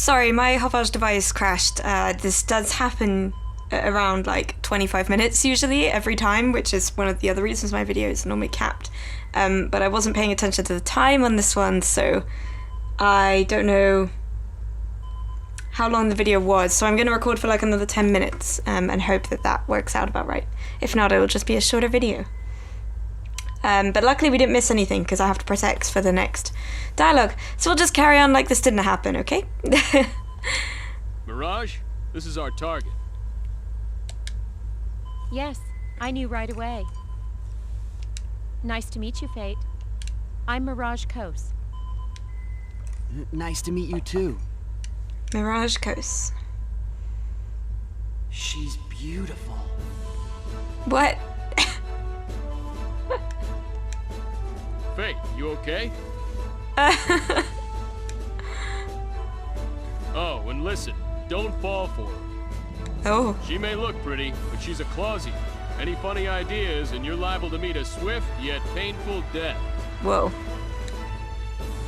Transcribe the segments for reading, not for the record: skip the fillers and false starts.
Sorry, my Hovage device crashed. This does happen around like 25 minutes usually every time, which is one of the other reasons my video is normally capped. But I wasn't paying attention to the time on this one, so I don't know how long the video was. So I'm going to record for like another 10 minutes and hope that that works out about right. If not, it'll just be a shorter video. But luckily we didn't miss anything because I have to press X for the next dialogue. So we'll just carry on like this didn't happen, okay? Mirage, this is our target. Yes, I knew right away. Nice to meet you, Fate. I'm Mirage Kos. Nice to meet you too. Mirage Kos. She's beautiful. What? Fate, you okay? Oh, and listen, don't fall for her. Oh. She may look pretty, but she's a Clausian. Any funny ideas, and you're liable to meet a swift yet painful death. Whoa.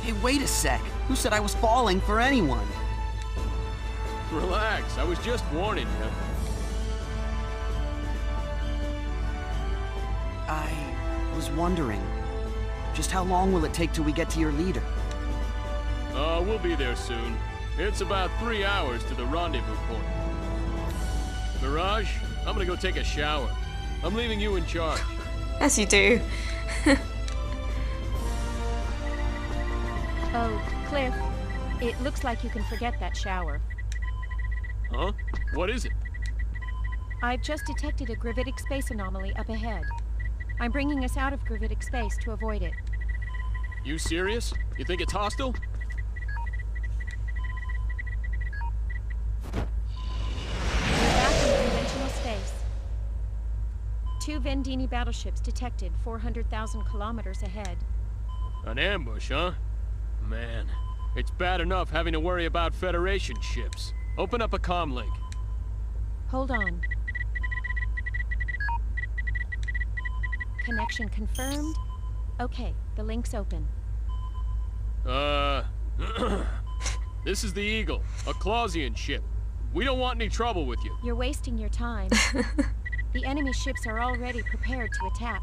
Hey, wait a sec. Who said I was falling for anyone? Relax, I was just warning you. I was wondering, just how long will it take till we get to your leader? We'll be there soon. It's about 3 hours to the rendezvous point. Mirage, I'm gonna go take a shower. I'm leaving you in charge. As you do. Oh, Cliff, it looks like you can forget that shower. Huh? What is it? I've just detected a gravitic space anomaly up ahead. I'm bringing us out of gravitic space to avoid it. You serious? You think it's hostile? We're back in conventional space. 2 Vendini battleships detected 400,000 kilometers ahead. An ambush, huh? Man, it's bad enough having to worry about Federation ships. Open up a comm link. Hold on. Connection confirmed. Okay, the link's open. This is the Eagle, a Clausian ship. We don't want any trouble with you. You're wasting your time. The enemy ships are already prepared to attack.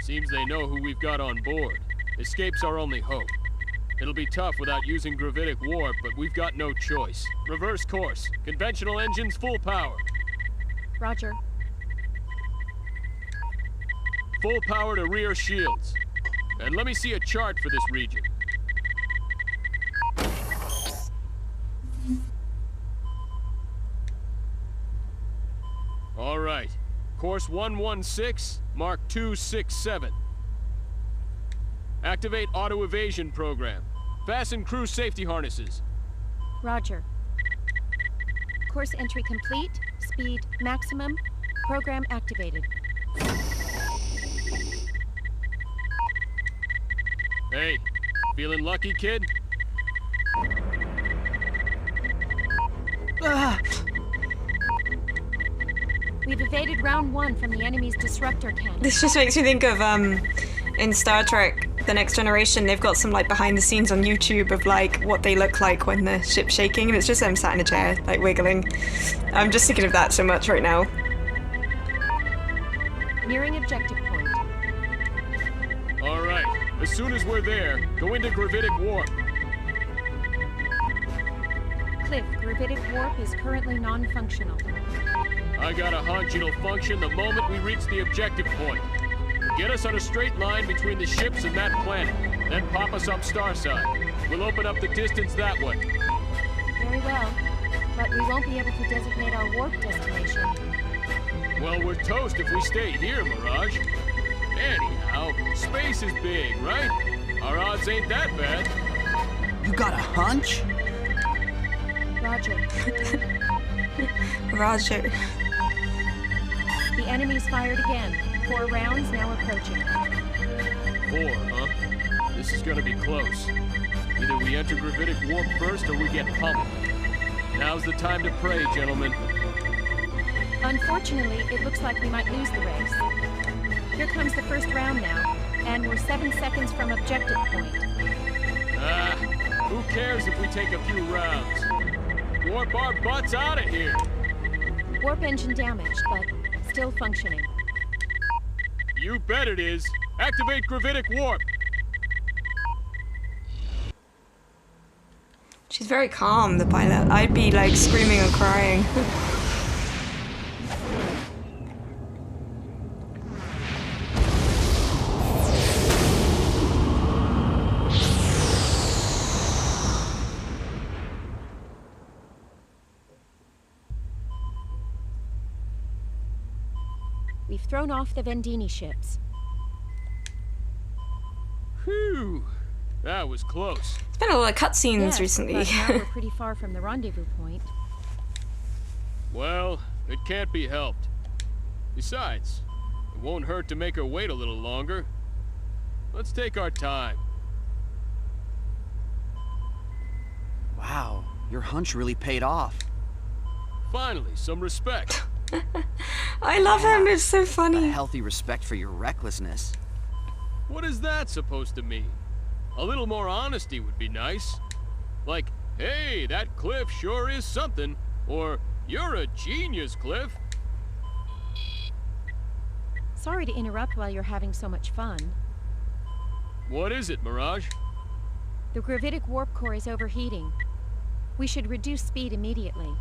Seems they know who we've got on board. Escape's our only hope. It'll be tough without using gravitic warp, but we've got no choice. Reverse course. Conventional engines full power. Roger. Full power to rear shields. And let me see a chart for this region. All right. Course 116, Mark 267. Activate auto-evasion program. Fasten crew safety harnesses. Roger. Course entry complete. Speed maximum. Program activated. Hey, feeling lucky, kid? We've evaded round 1 from the enemy's disruptor cannon. This just makes me think of in Star Trek The Next Generation, they've got some like behind the scenes on YouTube of like what they look like when the ship's shaking, and it's just them sat in a chair like wiggling. I'm just thinking of that so much right now. Nearing objective point. All right. As soon as we're there, go into gravitic warp. Cliff, gravitic warp is currently non-functional. I got a hunch it'll function the moment we reach the objective point. Get us on a straight line between the ships and that planet, then pop us up Starside. We'll open up the distance that way. Very well, but we won't be able to designate our warp destination. Well, we're toast if we stay here, Mirage. Anyhow, space is big, right? Our odds ain't that bad. You got a hunch? Roger. Roger. The enemy's fired again. 4 rounds now approaching. 4, huh? This is gonna be close. Either we enter gravitic warp first or we get pummeled. Now's the time to pray, gentlemen. Unfortunately, it looks like we might lose the race. Here comes the first round now. And we're 7 seconds from objective point. Who cares if we take a few rounds? Warp our butts out of here! Warp engine damaged, but still functioning. You bet it is. Activate gravitic warp. She's very calm, the pilot. I'd be like screaming and crying. We've thrown off the Vendini ships. Whew. That was close. It's been a lot of cutscenes Yes, recently. but now we're pretty far from the rendezvous point. Well, it can't be helped. Besides, it won't hurt to make her wait a little longer. Let's take our time. Wow, your hunch really paid off. Finally, some respect. I love him, it's so A funny. healthy respect for your recklessness. What is that supposed to mean? A little more honesty would be nice. Like, hey, that Cliff sure is something. Or, you're a genius, Cliff. Sorry to interrupt while you're having so much fun. What is it, Mirage? The gravitic warp core is overheating. We should reduce speed immediately.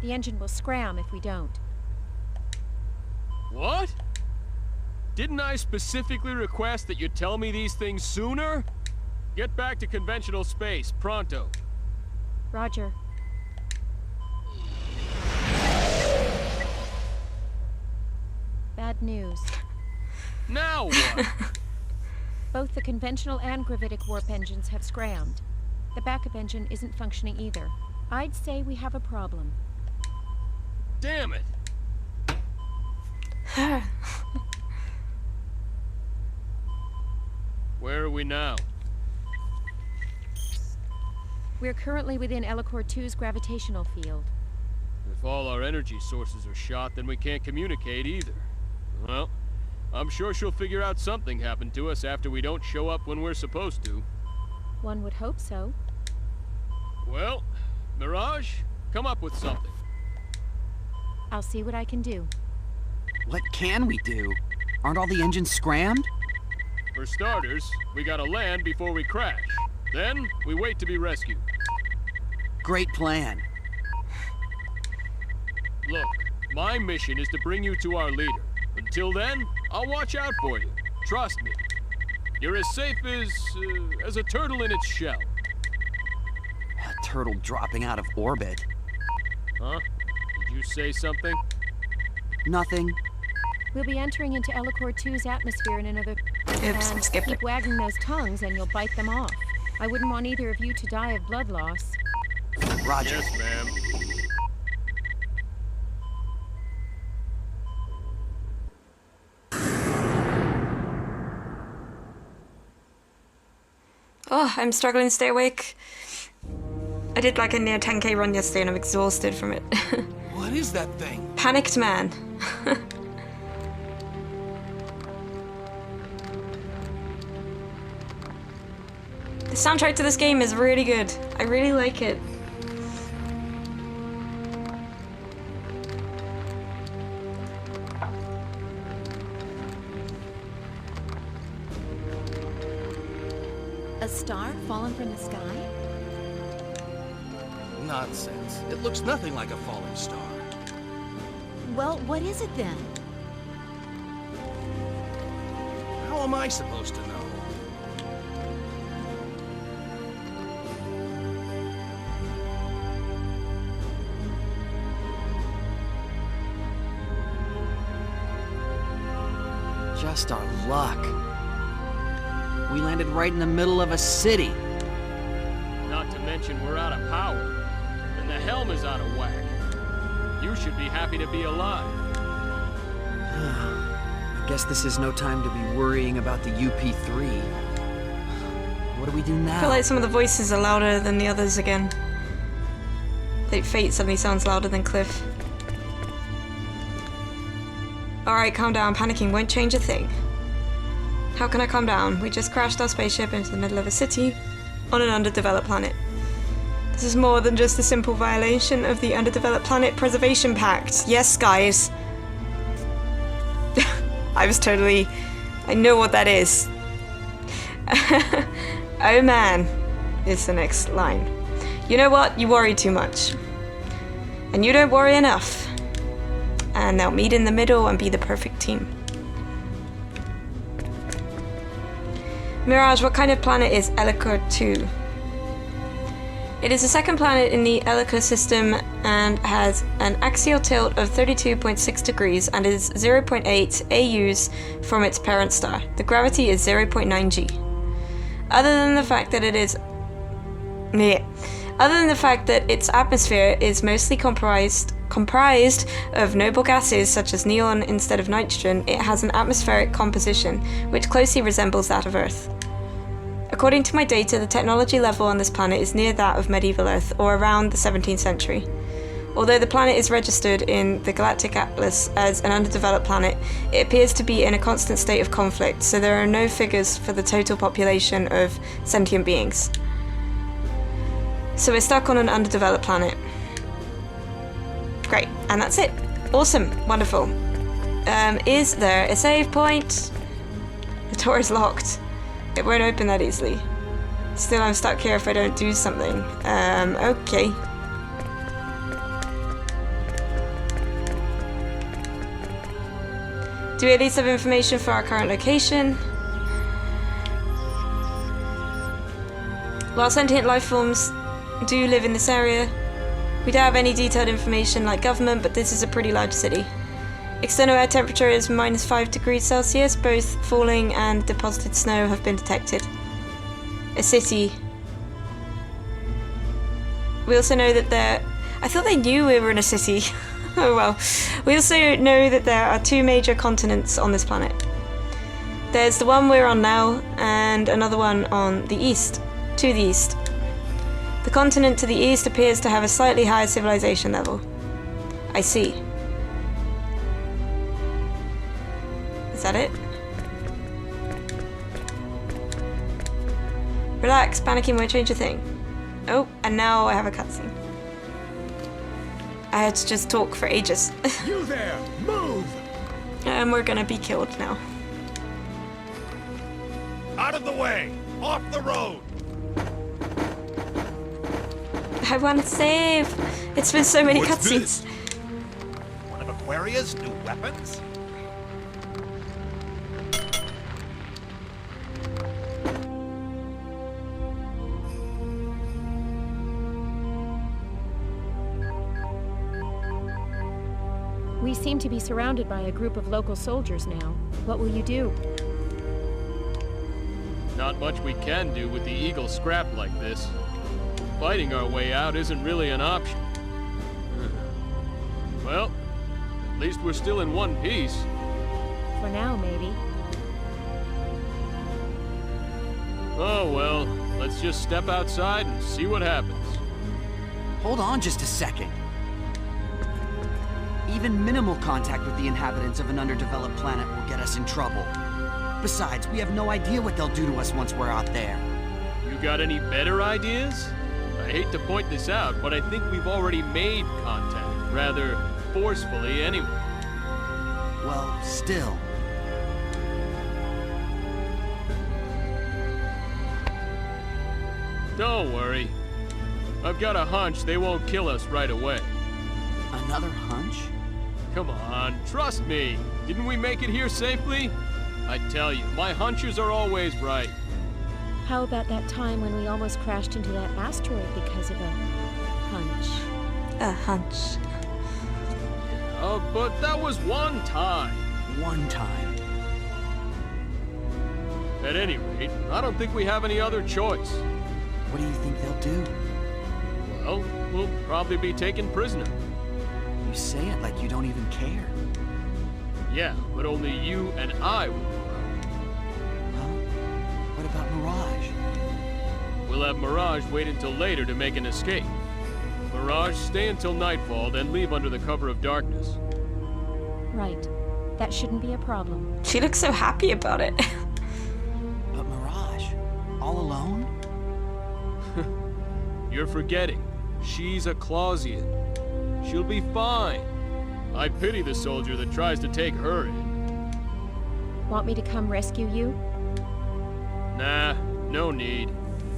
The engine will scram if we don't. What? Didn't I specifically request that you tell me these things sooner? Get back to conventional space, pronto. Roger. Bad news. Now what? Both the conventional and gravitic warp engines have scrammed. The backup engine isn't functioning either. I'd say we have a problem. Damn it. Where are we now? We're currently within Elacor 2's gravitational field. If all our energy sources are shot, then we can't communicate either. Well, I'm sure she'll figure out something happened to us after we don't show up when we're supposed to. One would hope so. Well, Mirage, come up with something. I'll see what I can do. What can we do? Aren't all the engines scrammed? For starters, we gotta land before we crash. Then, we wait to be rescued. Great plan. Look, my mission is to bring you to our leader. Until then, I'll watch out for you. Trust me. You're as safe as a turtle in its shell. A turtle dropping out of orbit. Huh? Did you say something? Nothing. We'll be entering into Elacor 2's atmosphere in another... Oops, And skipped keep it. wagging those tongues and you'll bite them off. I wouldn't want either of you to die of blood loss. Roger. Yes, ma'am. Oh, I'm struggling to stay awake. I did like a near 10k run yesterday and I'm exhausted from it. What is that thing? Panicked man. The soundtrack to this game is really good. I really like it. A star fallen from the sky? Nonsense. It looks nothing like a falling star. Well, what is it then? How am I supposed to know? Just our luck. We landed right in the middle of a city. Not to mention we're out of power. And the helm is out of whack. You should be happy to be alive. I guess this is no time to be worrying about the UP3. What do we do now? I feel like some of the voices are louder than the others again. Like Fate suddenly sounds louder than Cliff. Alright, calm down. Panicking won't change a thing. How can I calm down? We just crashed our spaceship into the middle of a city on an underdeveloped planet. This is more than just a simple violation of the Underdeveloped Planet Preservation Pact. Yes, guys. I know what that is. Oh man, is the next line. You know what? You worry too much. And you don't worry enough. And they'll meet in the middle and be the perfect team. Mirage, what kind of planet is Elika 2? It is the second planet in the Elika system and has an axial tilt of 32.6 degrees and is 0.8 AUs from its parent star. The gravity is 0.9 G. Other than the fact that its atmosphere is mostly comprised of noble gases such as neon instead of nitrogen, it has an atmospheric composition which closely resembles that of Earth. According to my data, the technology level on this planet is near that of medieval Earth, or around the 17th century. Although the planet is registered in the Galactic Atlas as an underdeveloped planet, it appears to be in a constant state of conflict, so there are no figures for the total population of sentient beings. So we're stuck on an underdeveloped planet. Great, and that's it. Awesome, wonderful. Is there a save point? The door is locked. It won't open that easily. Still, I'm stuck here if I don't do something. Okay. Do we at least have information for our current location? While sentient life forms do live in this area, we don't have any detailed information like government, but this is a pretty large city. External air temperature is -5 degrees Celsius. Both falling and deposited snow have been detected. A city. We also know that I thought they knew we were in a city. Oh well. We also know that there are 2 major continents on this planet. There's the one we're on now, and another one on the east. To the east. The continent to the east appears to have a slightly higher civilization level. I see. Is that it? Relax, panicking won't change a thing. Oh, and now I have a cutscene. I had to just talk for ages. You there! Move! And we're gonna be killed now. Out of the way! Off the road! I want to save! It's been so many What's cutscenes. this? One of Aquaria's new weapons? We seem to be surrounded by a group of local soldiers now. What will you do? Not much we can do with the Eagle scrap like this. Fighting our way out isn't really an option. Well, at least we're still in one piece. For now, maybe. Oh well, let's just step outside and see what happens. Hold on just a second. Even minimal contact with the inhabitants of an underdeveloped planet will get us in trouble. Besides, we have no idea what they'll do to us once we're out there. You got any better ideas? I hate to point this out, but I think we've already made contact, rather forcefully anyway. Well, still. Don't worry. I've got a hunch they won't kill us right away. Another hunch? Come on, trust me. Didn't we make it here safely? I tell you, my hunches are always right. How about that time when we almost crashed into that asteroid because of a hunch? A hunch. But that was one time. One time. At any rate, I don't think we have any other choice. What do you think they'll do? Well, we'll probably be taken prisoner. You say it like you don't even care. Yeah, but only you and I will. Huh? What about Mirage? We'll have Mirage wait until later to make an escape. Mirage, stay until nightfall, then leave under the cover of darkness. Right. That shouldn't be a problem. She looks so happy about it. You're forgetting. She's a Clausian. She'll be fine. I pity the soldier that tries to take her in. Want me to come rescue you? Nah, no need.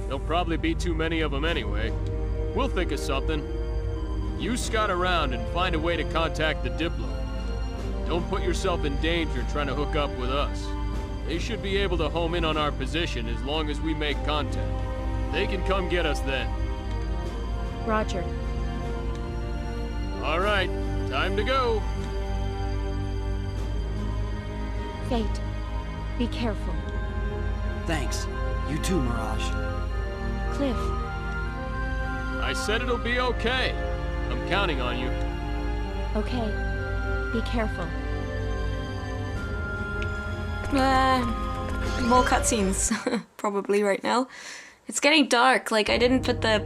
There'll probably be too many of them anyway. We'll think of something. You scout around and find a way to contact the Diplo. Don't put yourself in danger trying to hook up with us. They should be able to home in on our position as long as we make contact. They can come get us then. Roger. All right, time to go. Fate, be careful. Thanks. You too, Mirage. Cliff, I said it'll be okay. I'm counting on you. okay. Be careful. More cutscenes, probably right now. It's getting dark. Like, I didn't put the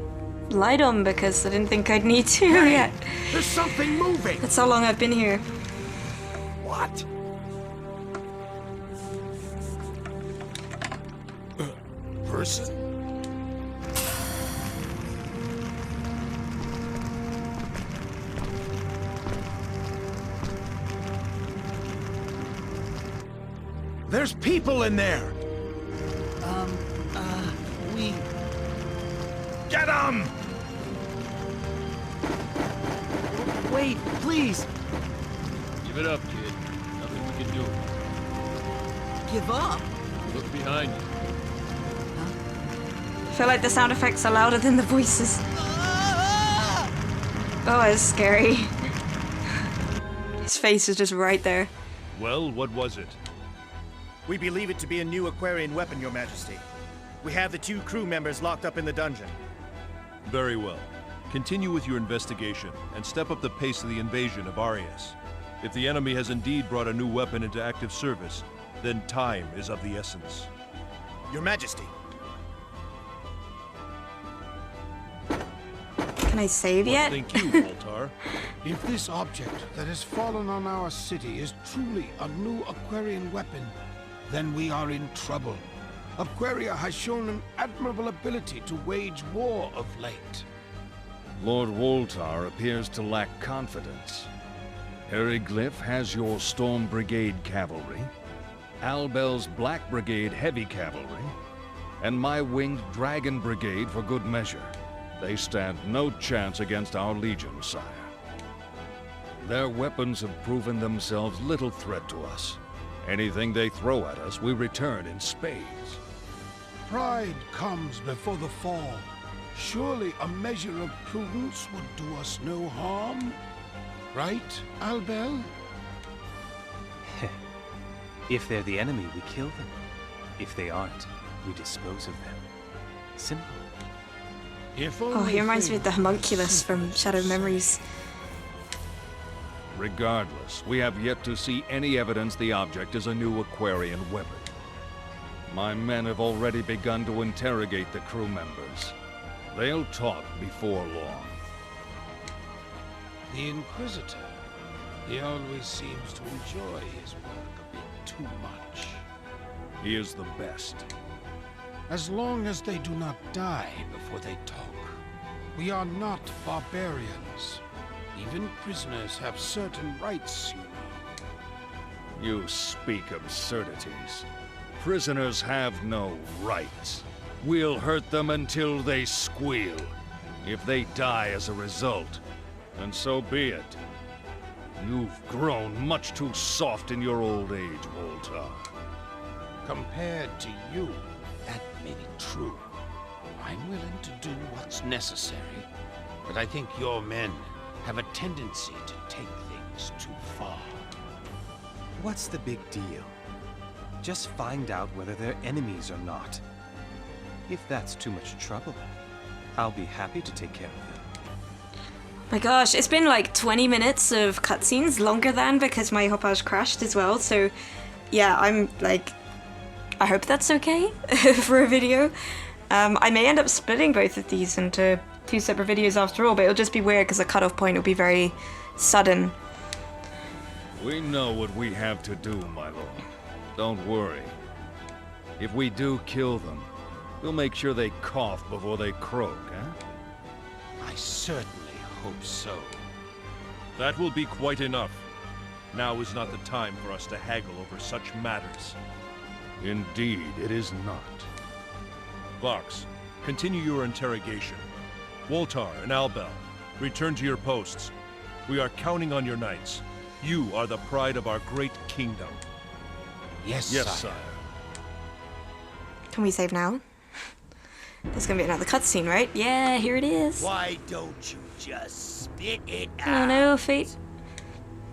light on because I didn't think I'd need to yet. There's something moving! That's how long I've been here. What? Person? There's people in there! We... Get 'em! Wait, please! Give it up, kid. Nothing we can do. Give up? Look behind you. I feel like the sound effects are louder than the voices. Oh, it's scary. His face is just right there. Well, what was it? We believe it to be a new Aquarian weapon, Your Majesty. We have the 2 crew members locked up in the dungeon. Very well. Continue with your investigation and step up the pace of the invasion of Arias. If the enemy has indeed brought a new weapon into active service, then time is of the essence. Your Majesty. Can I save What yet? think you, Voltar? If this object that has fallen on our city is truly a new Aquarian weapon, then we are in trouble. Aquaria has shown an admirable ability to wage war of late. Lord Woltar appears to lack confidence. Harry Glyph has your Storm Brigade cavalry, Albel's Black Brigade heavy cavalry, and my winged Dragon Brigade for good measure. They stand no chance against our Legion, sire. Their weapons have proven themselves little threat to us. Anything they throw at us, we return in spades. Pride comes before the fall. Surely a measure of prudence would do us no harm. Right, Albel? If they're the enemy, we kill them. If they aren't, we dispose of them. Simple. If Oh, only he reminds me of the things homunculus from simply Shadow so. Memories. Regardless, we have yet to see any evidence the object is a new Aquarian weapon. My men have already begun to interrogate the crew members. They'll talk before long. The Inquisitor. He always seems to enjoy his work a bit too much. He is the best. As long as they do not die before they talk. We are not barbarians. Even prisoners have certain rights, you know. You speak absurdities. Prisoners have no rights. We'll hurt them until they squeal. If they die as a result, then so be it. You've grown much too soft in your old age, Voltar. Compared to you, that may be true. I'm willing to do what's necessary, but I think your men have a tendency to take things too far. What's the big deal? Just find out whether they're enemies or not. If that's too much trouble, I'll be happy to take care of them. My gosh, it's been like 20 minutes of cutscenes, longer than because my Hopage crashed as well, so yeah, I'm like, I hope that's okay for a video. I may end up splitting both of these into 2 separate videos after all, but it'll just be weird because the cutoff point will be very sudden. We know what we have to do, my lord. Don't worry. If we do kill them, we'll make sure they cough before they croak, eh? certainly hope so. That will be quite enough. Now is not the time for us to haggle over such matters. Indeed, it is not. Vox, continue your interrogation. Woltar and Albel, return to your posts. We are counting on your knights. You are the pride of our great kingdom. Yes, Sire. Can we save now? There's gonna be another cutscene, right? Yeah, here it is. Why don't you just spit it Oh out? no, Fate.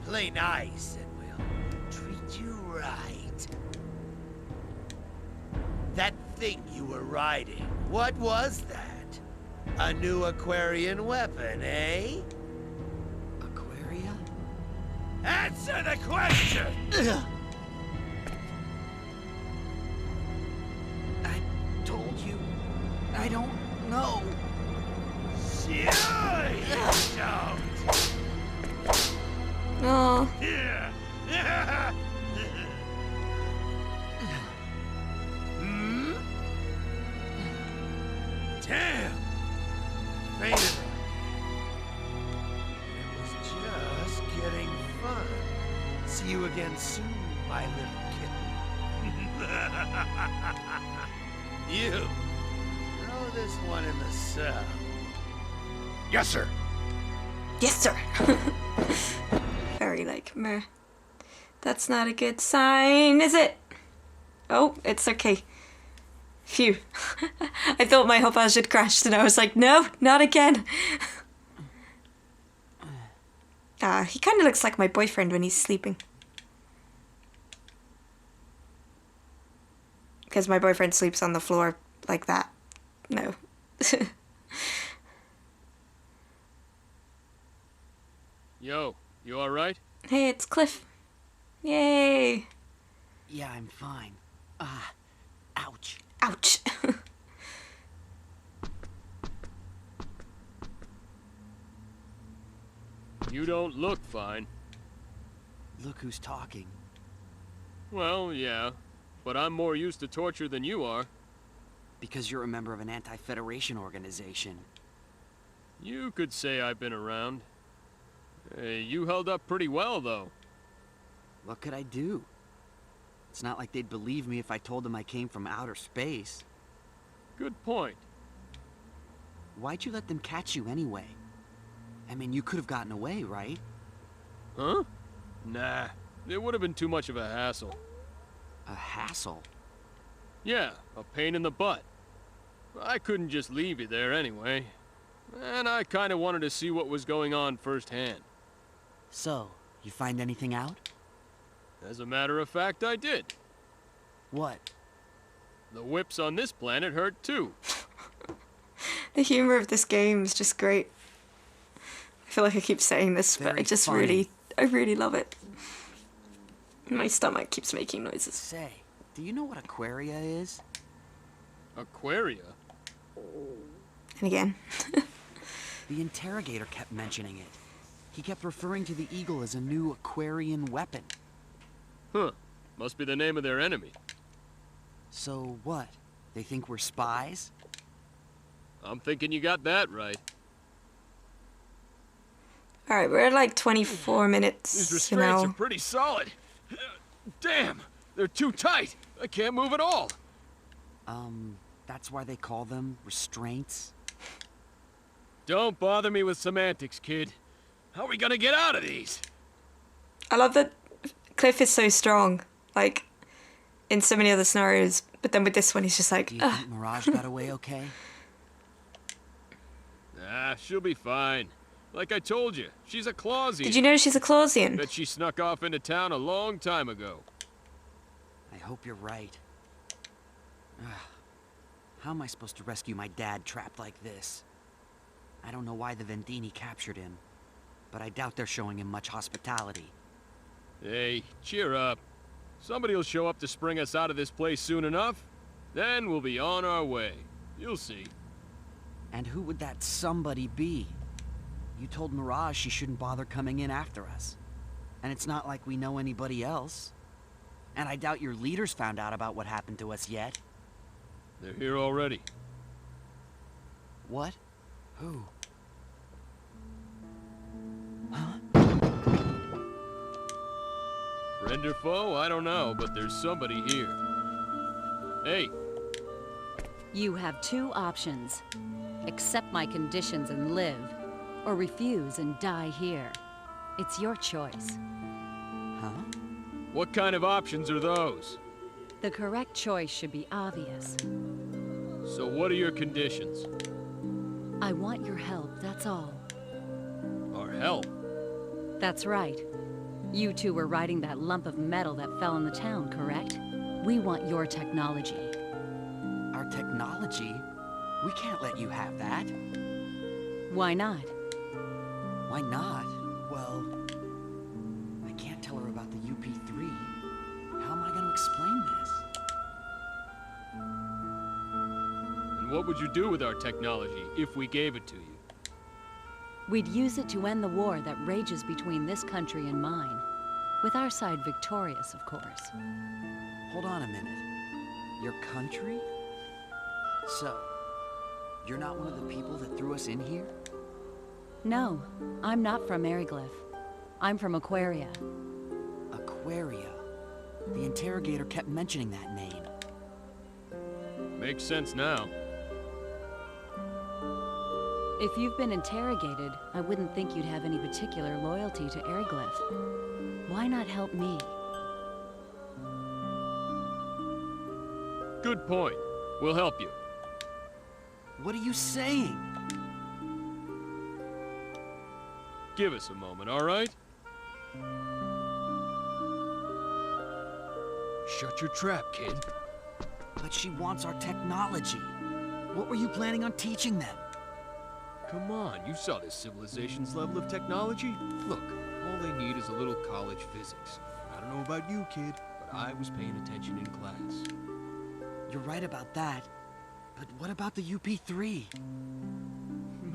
Play nice and we'll treat you right. That thing you were riding, what was that? A new Aquarian weapon, eh? Aquaria? Answer the question! I told you. I don't know. Sure you don't! Oh, Hmm? Damn! Fainted. It was just getting fun. See you again soon, my little kitten. You, throw this one in the cell. Yes, sir. yes, sir. Very like, meh. That's not a good sign, is it? Oh, it's okay. Phew. I thought my hopage had crashed and I was like, no, not again. He kind of looks like my boyfriend when he's sleeping. Because my boyfriend sleeps on the floor like that. No. Yo, you alright? Hey, it's Cliff. Yay. Yeah, I'm fine. Ouch. Ouch. You don't look fine. Look who's talking. Well, yeah, but I'm more used to torture than you are. Because you're a member of an anti-Federation organization. You could say I've been around. You held up pretty well, though. What could I do? It's not like they'd believe me if I told them I came from outer space. Good point. Why'd you let them catch you anyway? I mean, you could have gotten away, right? Huh? Nah, it would have been too much of a hassle. A hassle? Yeah, a pain in the butt. I couldn't just leave you there anyway. And I kind of wanted to see what was going on firsthand. So, you find anything out? As a matter of fact, I did. What? The whips on this planet hurt too. The humor of this game is just great. I feel like I keep saying this, but Very I just funny. I really love it. My stomach keeps making noises. Say, do you know what Aquaria is? Aquaria? And again. The interrogator kept mentioning it. He kept referring to the Eagle as a new Aquarian weapon. Huh. Must be the name of their enemy. So what? They think we're spies? I'm thinking you got that right. Alright, we're at like 24 minutes. These you restraints know. are pretty solid. Damn, they're too tight. I can't move at all. That's why they call them restraints? Don't bother me with semantics, kid. How are we gonna get out of these? I love that Cliff is so strong, like, in so many other scenarios, but then with this one he's just like, Do you think Mirage got away okay? Ah, she'll be fine. Like I told you, she's a Clausian. Did you know she's a Clausian? Bet she snuck off into town a long time ago. I hope you're right. How am I supposed to rescue my dad trapped like this? I don't know why the Vendini captured him, but I doubt they're showing him much hospitality. Hey, cheer up. Somebody'll show up to spring us out of this place soon enough. Then we'll be on our way. You'll see. And who would that somebody be? You told Mirage she shouldn't bother coming in after us. And it's not like we know anybody else. And I doubt your leaders found out about what happened to us yet. They're here already. What? Who? Friend or foe? I don't know, but there's somebody here. Hey, You have two options. Accept my conditions and live, or refuse and die here. It's your choice. Huh? what kind of options are those? The correct choice should be obvious. So what are your conditions? I want your help, that's all. Our help? That's right. You two were riding that lump of metal that fell in the town, correct? We want your technology. Our technology? We can't let you have that. Why not? Why not? Well, I can't tell her about the UP3. How am I going to explain this? And what would you do with our technology if we gave it to you? We'd use it to end the war that rages between this country and mine. With our side victorious, of course. Hold on a minute. Your country? So, you're not one of the people that threw us in here? No, I'm not from Aryglyph. I'm from Aquaria. Aquaria. The interrogator kept mentioning that name. Makes sense now. If you've been interrogated, I wouldn't think you'd have any particular loyalty to Aryglyph. Why not help me? Good point. We'll help you. What are you saying? Give us a moment, all right? Shut your trap, kid. But she wants our technology. What were you planning on teaching them? Come on, you saw this civilization's level of technology. Look, all they need is a little college physics. I don't know about you, kid, but I was paying attention in class. You're right about that. But what about the UP3?